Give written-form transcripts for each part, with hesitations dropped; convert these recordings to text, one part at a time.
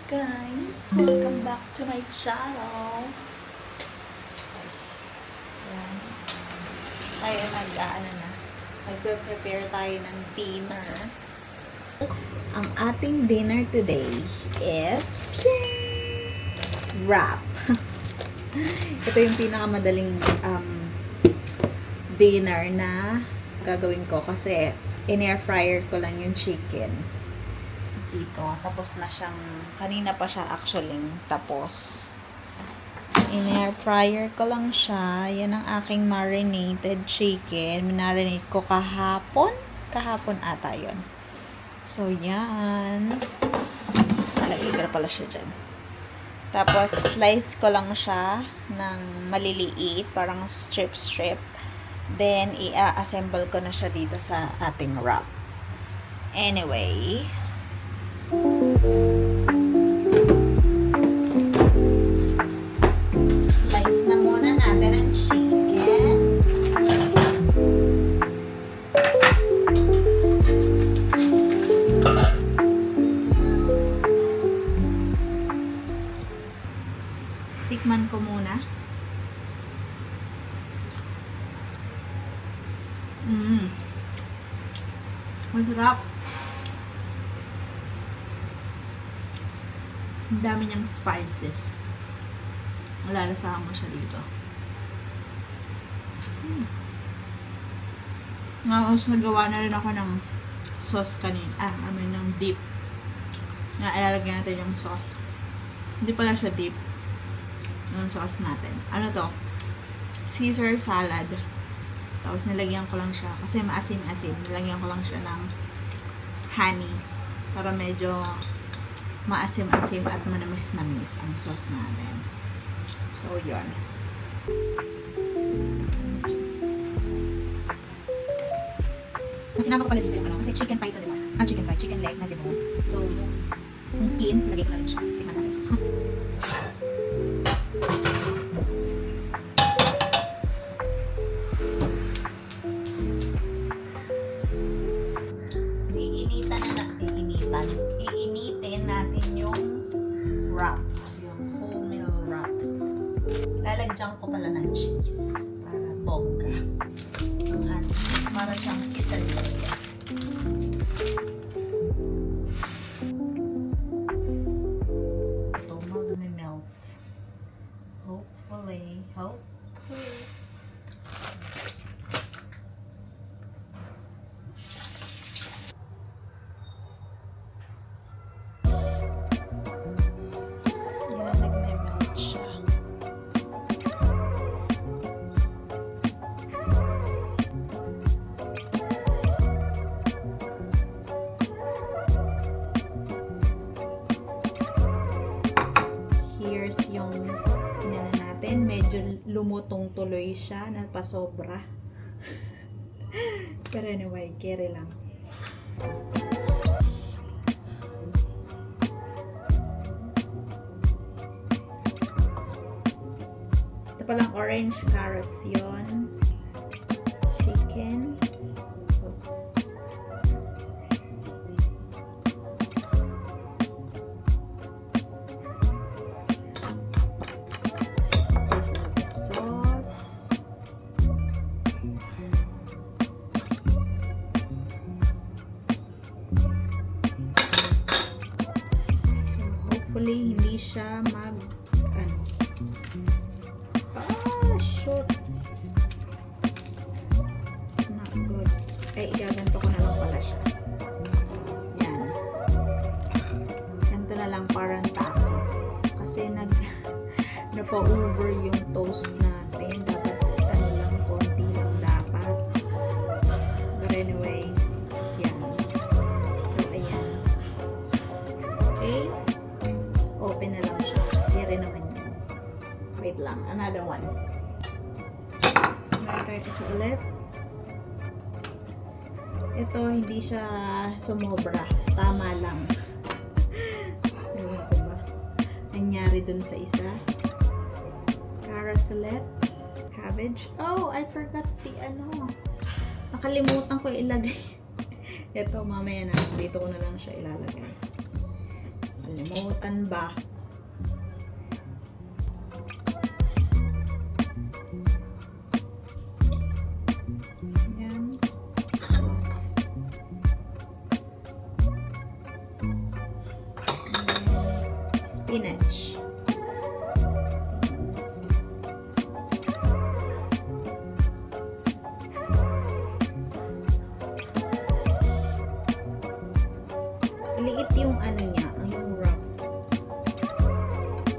guys! Welcome back to my channel! Ayan. Tayo magpe-prepare tayo ng dinner. Ang ating dinner today is wrap. Ito yung pinakamadaling dinner na gagawin ko kasi in-air fryer ko lang yung chicken dito. Tapos na siyang, kanina pa siya actually tapos. In-air fryer ko lang siya. Yan ang aking marinated chicken. Minarinate ko kahapon. Kahapon ata yun. So, yan. Nalagay ko na pala siya dyan. Tapos, slice ko lang siya ng maliliit. Parang strip-strip. Then, i-assemble ko na siya dito sa ating wrap. Anyway, slice na muna natin ang chicken. Tikman ko muna. Masarap. Ang dami niyang spices. Malalasahan mo siya dito. Ngayon, nagawa na rin ako ng sauce kanina. Ng dip. Ilalagyan natin yung sauce. Hindi pala siya dip. Yung sauce natin. Ano to? Caesar salad. Tapos nilagyan ko lang siya. Kasi maasim-asim. Nilagyan ko lang siya ng honey. Para medyo maasim-asim at manamis-namis ang sauce natin. So, yun. Kasi sinama ko pala dito yung ano. Kasi chicken pie ito, diba? Chicken pie. Chicken leg na debone. So, yung skin, lagay ko na rin siya. Tingnan natin. Iinitin natin yung wrap. Yung wholemeal wrap. Lalagyan ko pala ng cheese. Para bongga. Para siyang quesadilla. Ito mag-melt. Hopefully. Here's yung inano natin. Medyo lumutong tuloy siya. Napasobra. Pero anyway, carry lang. Ito palang orange carrots yon. Chicken. Oops. This is the sauce. So hopefully hindi siya shoot. Not good. Igaganto ko na lang pala siya. Yan. Ganto na lang parang taco. Kasi napa-over yung toast natin. Dapat lang, konti lang dapat. But anyway, yan. So, ayan. Okay. Open na lang siya. Kaya naman yan. Wait lang. Another one. So, meron tayo isa ulit. Ito, hindi siya sumobra. Tama lang. Ewan ko ba? Nangyari dun sa isa. Carrots ulit. Cabbage. Oh, I forgot the ano. Nakalimutan ko ilagay. Ito, mamaya na. Dito ko na lang siya ilalagay. Kalimutan ba? Yan. Sauce. Spinach. Liit yung ano niya, yung wrap.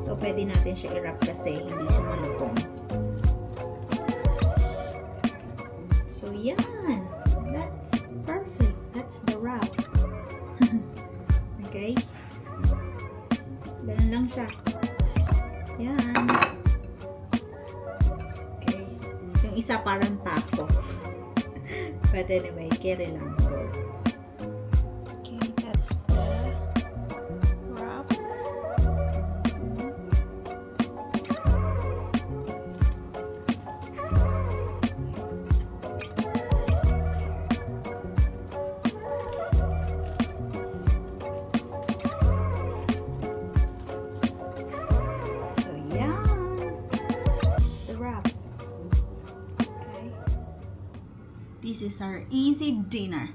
So, pwede natin siya i-wrap kasi hindi siya malutong. So, yan. That's perfect. That's the wrap. Okay? Ganun lang siya. Yan. Okay. Yung isa parang taco. But anyway, carry lang. Go. Okay, that's the wrap. So, yeah. That's the wrap. Okay. This is our easy dinner.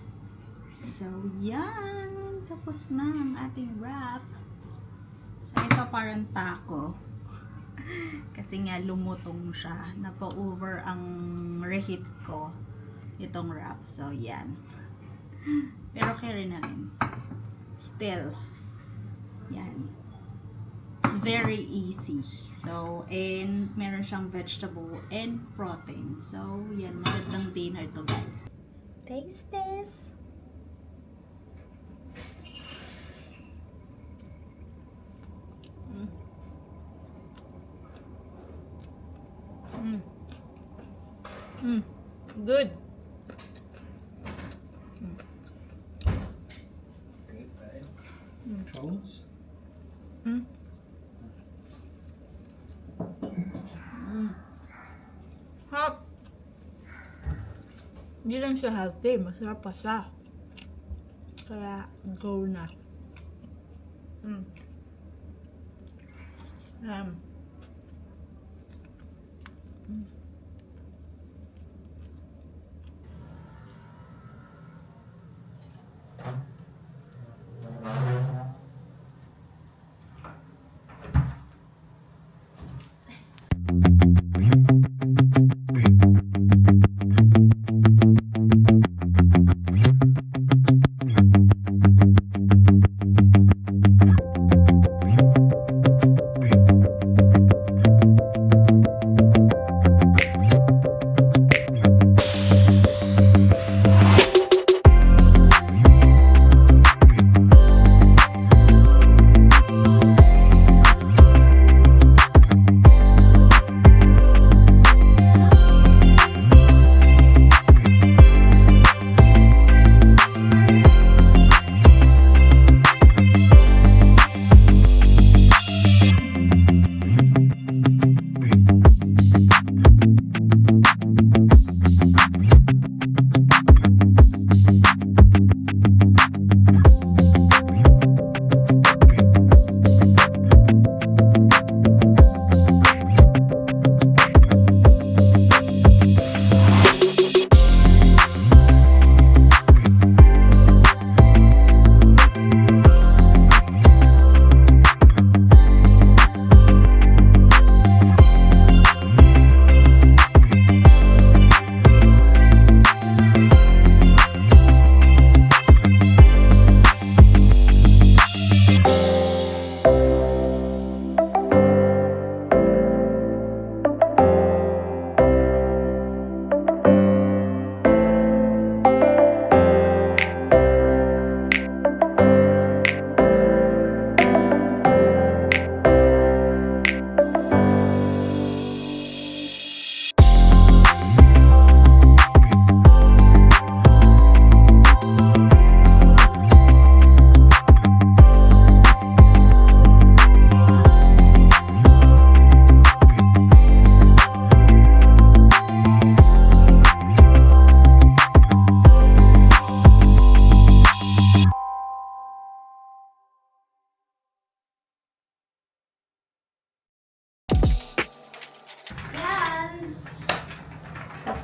So, yan. Tapos na ang ating wrap. So, ito parang taco. Kasi nga lumutong siya. Napa-over ang reheat ko itong wrap. So, yan. Pero carry na rin. Still. Yan. It's very easy. So, and meron siyang vegetable and protein. So, yan. Magandang dinner to, guys. Taste this. Good. Great, babe. Controls? Hop. Hindi lang siya healthy. Masarap pa siya. Kaya, go na.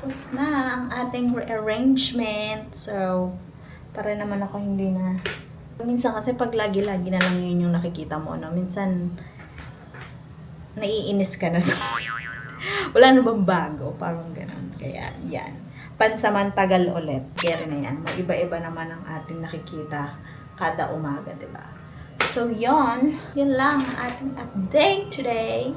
Tapos na ang ating rearrangement. So, para naman ako hindi na... Minsan kasi pag lagi-lagi na lang yun yung nakikita mo, no? Minsan, naiinis ka na sa... Wala na bang bago? Parang ganun. Kaya, yan. Pansamantagal ulit. Kaya rin na yan. Iba-iba naman ang ating nakikita kada umaga, diba? So, yun lang ang ating update today.